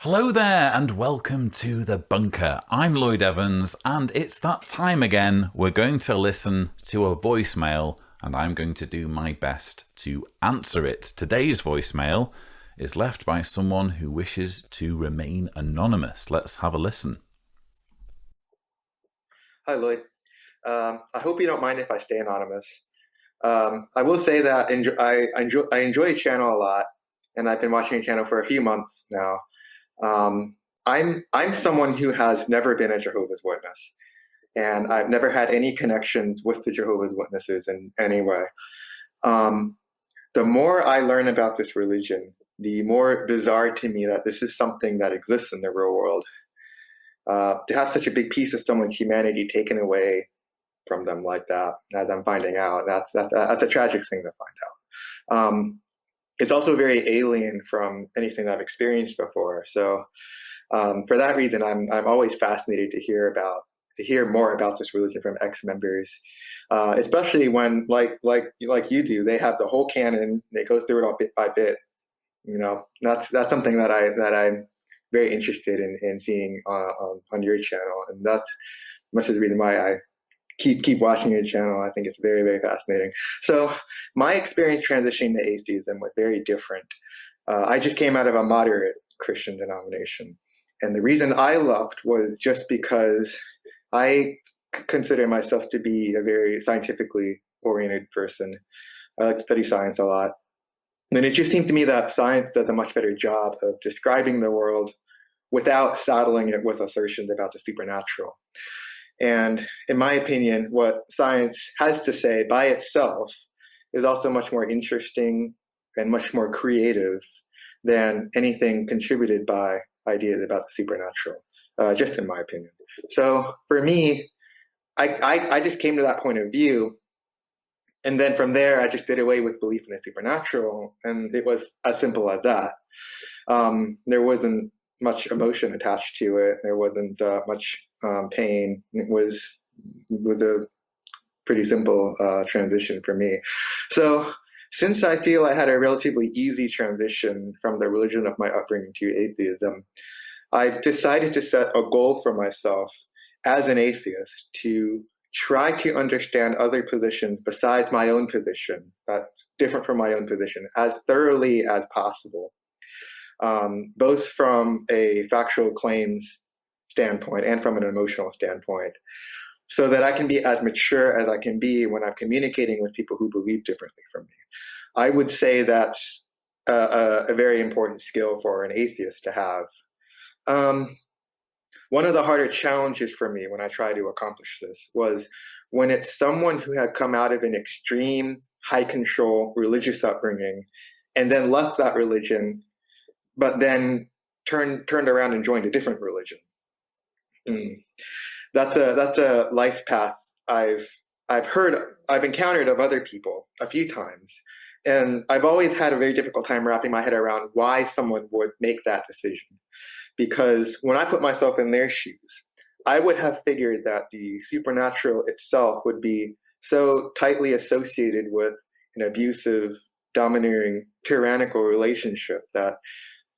Hello there, and welcome to The Bunker. I'm Lloyd Evans, and it's that time again. We're going to listen to a voicemail, and I'm going to do my best to answer it. Today's voicemail is left by someone who wishes to remain anonymous. Let's have a listen. Hi, Lloyd. I hope you don't mind if I stay anonymous. I will say that I enjoy your channel a lot, and I've been watching your channel for a few months now. I'm someone who has never been a Jehovah's Witness, and I've never had any connections with the Jehovah's Witnesses in any way. The more I learn about this religion, the more bizarre to me that this is something that exists in the real world. To have such a big piece of someone's humanity taken away from them like that, as I'm finding out, that's a tragic thing to find out. It's also very alien from anything I've experienced before. So for that reason, I'm always fascinated to hear more about this religion from ex-members, especially when like you do, they have the whole canon. They go through it all bit by bit. You know, that's something that I'm very interested in seeing on your channel, and that's much of the reason why I keep watching your channel. I think it's very, very fascinating. So my experience transitioning to atheism was very different. I just came out of a moderate Christian denomination, and the reason I left was just because I consider myself to be a very scientifically oriented person. I like to study science a lot. And it just seemed to me that science does a much better job of describing the world without saddling it with assertions about the supernatural. And in my opinion, what science has to say by itself is also much more interesting and much more creative than anything contributed by ideas about the supernatural, just in my opinion. So for me, I just came to that point of view. And then from there, I just did away with belief in the supernatural. And it was as simple as that. There wasn't much emotion attached to it. There wasn't much pain. It was a pretty simple transition for me. So since I feel I had a relatively easy transition from the religion of my upbringing to atheism, I've decided to set a goal for myself as an atheist to try to understand other positions besides my own position, that's different from my own position, as thoroughly as possible, both from a factual claims standpoint and from an emotional standpoint, so that I can be as mature as I can be when I'm communicating with people who believe differently from me. I would say that's a very important skill for an atheist to have. One of the harder challenges for me when I try to accomplish this was when it's someone who had come out of an extreme, high control religious upbringing and then left that religion, but then turned around and joined a different religion. That's a life path I've encountered of other people a few times. And I've always had a very difficult time wrapping my head around why someone would make that decision. Because when I put myself in their shoes, I would have figured that the supernatural itself would be so tightly associated with an abusive, domineering, tyrannical relationship that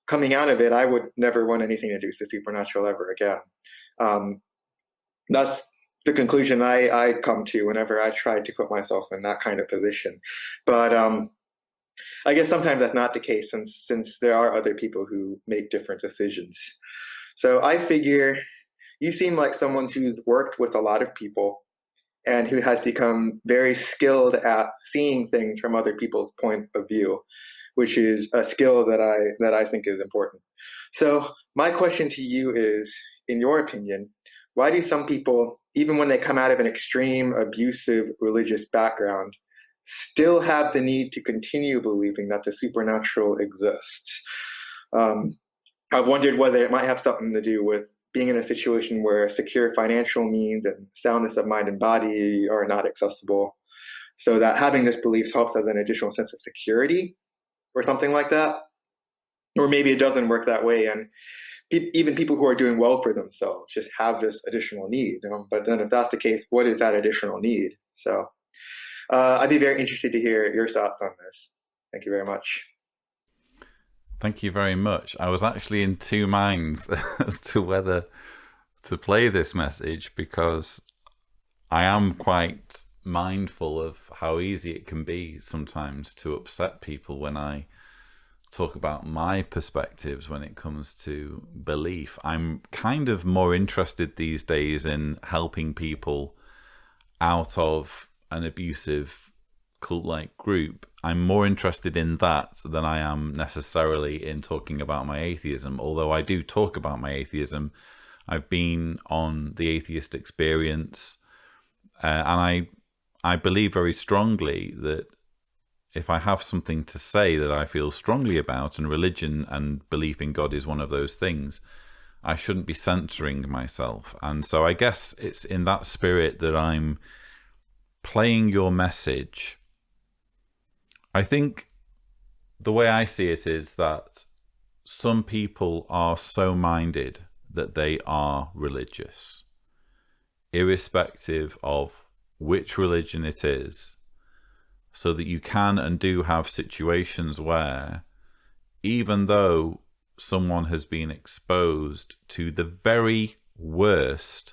coming out of it, I would never want anything to do with the supernatural ever again. That's the conclusion I come to whenever I try to put myself in that kind of position. But I guess sometimes that's not the case since there are other people who make different decisions. So I figure you seem like someone who's worked with a lot of people and who has become very skilled at seeing things from other people's point of view, which is a skill that I think is important. So my question to you is, in your opinion, why do some people, even when they come out of an extreme, abusive religious background, still have the need to continue believing that the supernatural exists? I've wondered whether it might have something to do with being in a situation where secure financial means and soundness of mind and body are not accessible, so that having this belief helps as an additional sense of security or something like that. Or maybe it doesn't work that way, and even people who are doing well for themselves just have this additional need. But then if that's the case, what is that additional need? So I'd be very interested to hear your thoughts on this. Thank you very much. Thank you very much. I was actually in two minds as to whether to play this message, because I am quite mindful of how easy it can be sometimes to upset people when I talk about my perspectives when it comes to belief. I'm kind of more interested these days in helping people out of an abusive cult-like group. I'm more interested in that than I am necessarily in talking about my atheism, although I do talk about my atheism. I've been on the Atheist Experience, and I believe very strongly that if I have something to say that I feel strongly about, and religion and belief in God is one of those things, I shouldn't be censoring myself. And so I guess it's in that spirit that I'm playing your message. I think the way I see it is that some people are so minded that they are religious, irrespective of which religion it is, so that you can and do have situations where, even though someone has been exposed to the very worst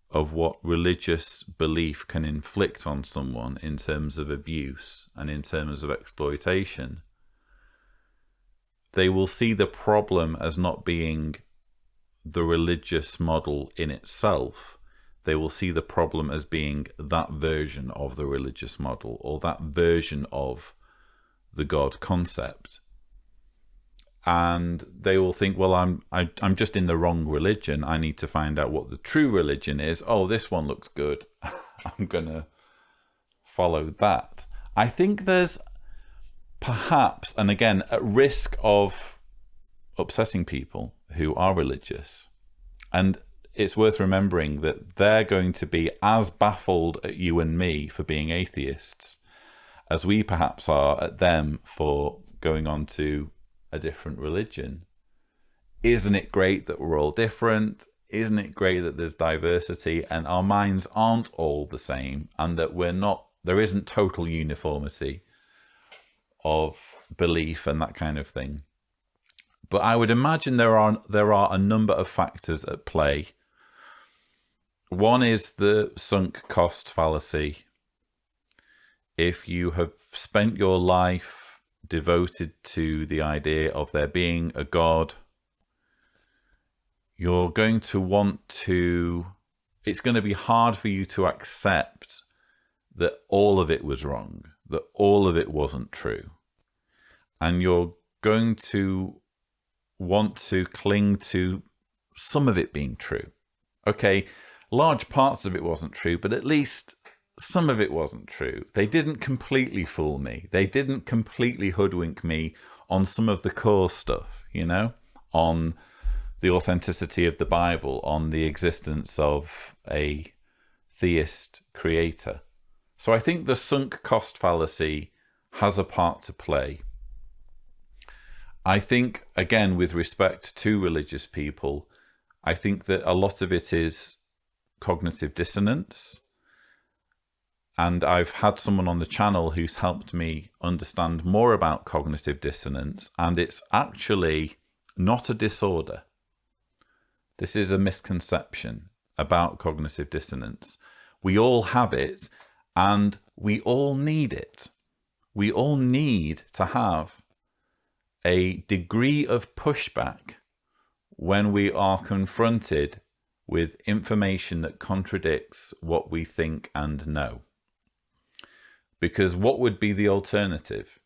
of what religious belief can inflict on someone in terms of abuse and in terms of exploitation, they will see the problem as not being the religious model in itself. They will see the problem as being that version of the religious model, or that version of the God concept. And they will think, well, I'm just in the wrong religion. I need to find out what the true religion is. Oh, this one looks good. I'm going to follow that. I think there's perhaps, and again, at risk of upsetting people who are religious, and it's worth remembering that they're going to be as baffled at you and me for being atheists as we perhaps are at them for going on to a different religion. Isn't it great that we're all different? Isn't it great that there's diversity and our minds aren't all the same, and that there isn't total uniformity of belief and that kind of thing? But I would imagine there are a number of factors at play. One is the sunk cost fallacy. If you have spent your life devoted to the idea of there being a God, you're going to want to, it's going to be hard for you to accept that all of it was wrong, that all of it wasn't true. And you're going to want to cling to some of it being true. Okay, large parts of it wasn't true, but at least some of it wasn't true. They didn't completely fool me. They didn't completely hoodwink me on some of the core stuff, on the authenticity of the Bible, on the existence of a theist creator. So I think the sunk cost fallacy has a part to play. I think, again, with respect to religious people, I think that a lot of it is cognitive dissonance. And I've had someone on the channel who's helped me understand more about cognitive dissonance, and it's actually not a disorder. This is a misconception about cognitive dissonance. We all have it, and we all need it. We all need to have a degree of pushback when we are confronted with information that contradicts what we think and know. Because what would be the alternative?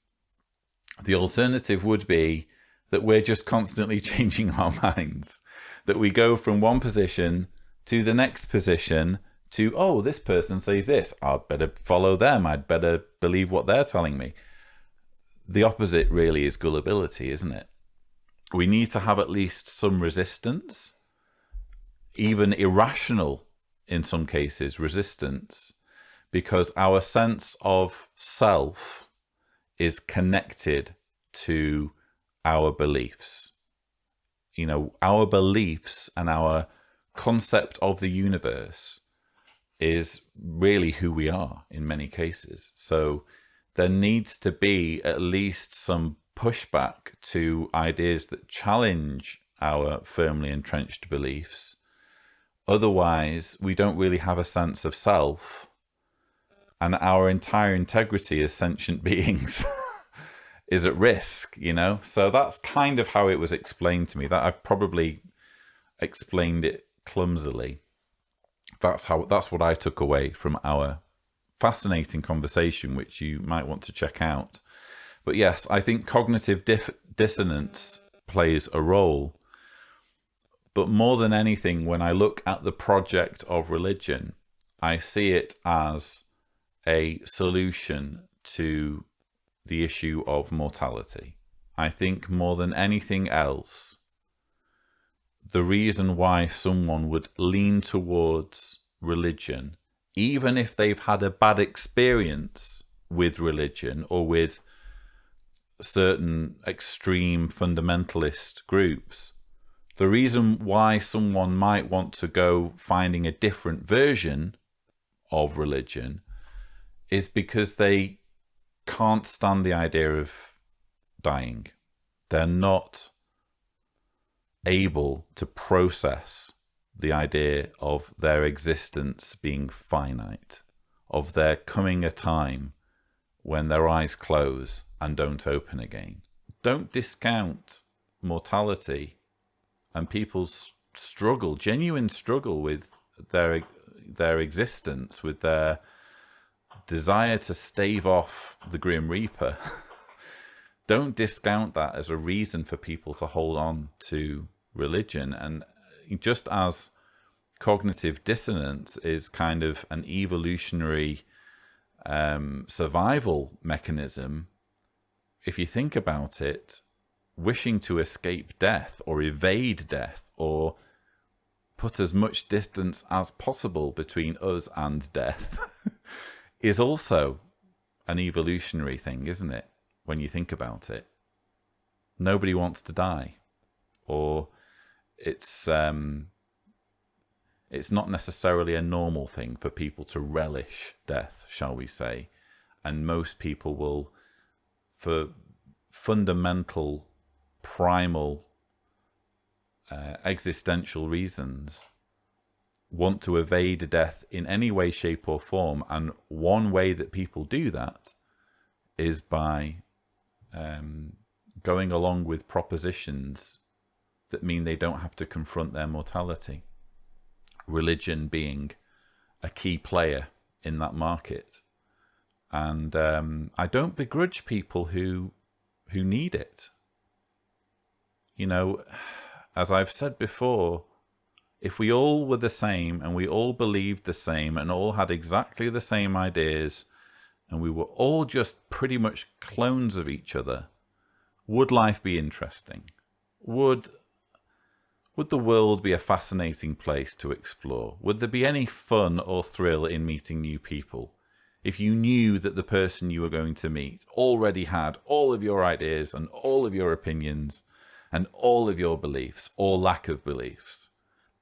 The alternative would be that we're just constantly changing our minds, that we go from one position to the next position to, oh, this person says this, I'd better follow them, I'd better believe what they're telling me. The opposite really is gullibility, isn't it? We need to have at least some resistance, even irrational in some cases, resistance, because our sense of self is connected to our beliefs. Our beliefs and our concept of the universe is really who we are in many cases. So there needs to be at least some pushback to ideas that challenge our firmly entrenched beliefs. Otherwise, we don't really have a sense of self, and our entire integrity as sentient beings is at risk, you know? So that's kind of how it was explained to me. That I've probably explained it clumsily. That's what I took away from our fascinating conversation, which you might want to check out. But yes, I think cognitive dissonance plays a role. But more than anything, when I look at the project of religion, I see it as a solution to the issue of mortality. I think more than anything else, the reason why someone would lean towards religion, even if they've had a bad experience with religion or with certain extreme fundamentalist groups, the reason why someone might want to go finding a different version of religion is because they can't stand the idea of dying. They're not able to process the idea of their existence being finite, of there coming a time when their eyes close and don't open again. Don't discount mortality and people's struggle, genuine struggle with their existence, with their desire to stave off the Grim Reaper. Don't discount that as a reason for people to hold on to religion. And just as cognitive dissonance is kind of an evolutionary survival mechanism, if you think about it, wishing to escape death or evade death or put as much distance as possible between us and death is also an evolutionary thing, isn't it? When you think about it, nobody wants to die, or it's not necessarily a normal thing for people to relish death, shall we say. And most people will, for fundamental, primal, existential reasons, want to evade death in any way, shape or form. And one way that people do that is by going along with propositions that mean they don't have to confront their mortality. Religion being a key player in that market. And I don't begrudge people who need it. You know, as I've said before, if we all were the same and we all believed the same and all had exactly the same ideas and we were all just pretty much clones of each other, would life be interesting? Would the world be a fascinating place to explore? Would there be any fun or thrill in meeting new people if you knew that the person you were going to meet already had all of your ideas and all of your opinions and all of your beliefs or lack of beliefs?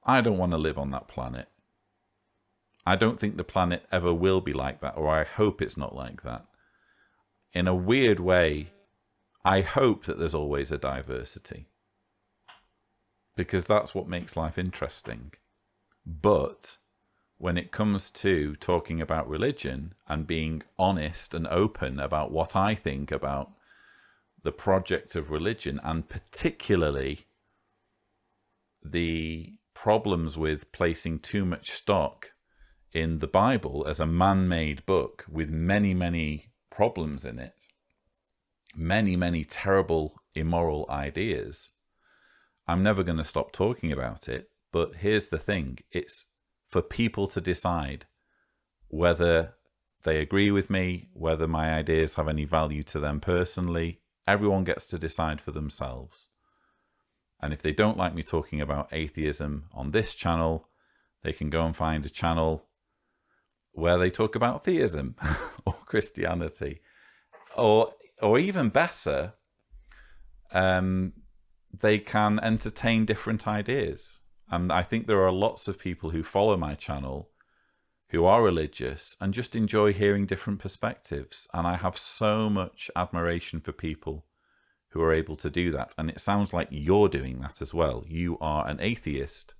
I don't want to live on that planet. I don't think the planet ever will be like that, or I hope it's not like that. In a weird way, I hope that there's always a diversity, because that's what makes life interesting. But when it comes to talking about religion and being honest and open about what I think about the project of religion, and particularly the problems with placing too much stock in the Bible as a man-made book with many, many problems in it, many, many terrible, immoral ideas, I'm never going to stop talking about it. But here's the thing. It's for people to decide whether they agree with me, whether my ideas have any value to them personally. Everyone gets to decide for themselves. And if they don't like me talking about atheism on this channel, they can go and find a channel where they talk about theism or Christianity, or even better, they can entertain different ideas. And I think there are lots of people who follow my channel who are religious and just enjoy hearing different perspectives. And I have so much admiration for people who are able to do that. And it sounds like you're doing that as well. You are an atheist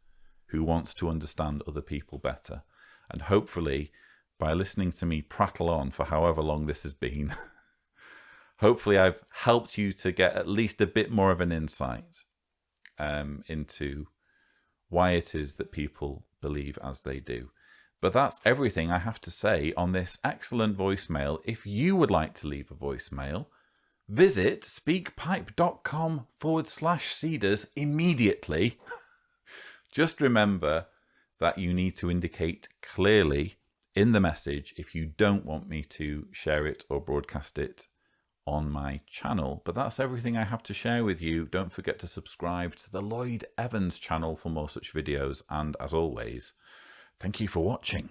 who wants to understand other people better. And hopefully, by listening to me prattle on for however long this has been, hopefully I've helped you to get at least a bit more of an insight into why it is that people believe as they do. But that's everything I have to say on this excellent voicemail. If you would like to leave a voicemail, visit speakpipe.com/Seeders immediately. Just remember that you need to indicate clearly in the message if you don't want me to share it or broadcast it on my channel. But that's everything I have to share with you. Don't forget to subscribe to the Lloyd Evans channel for more such videos. And as always, thank you for watching.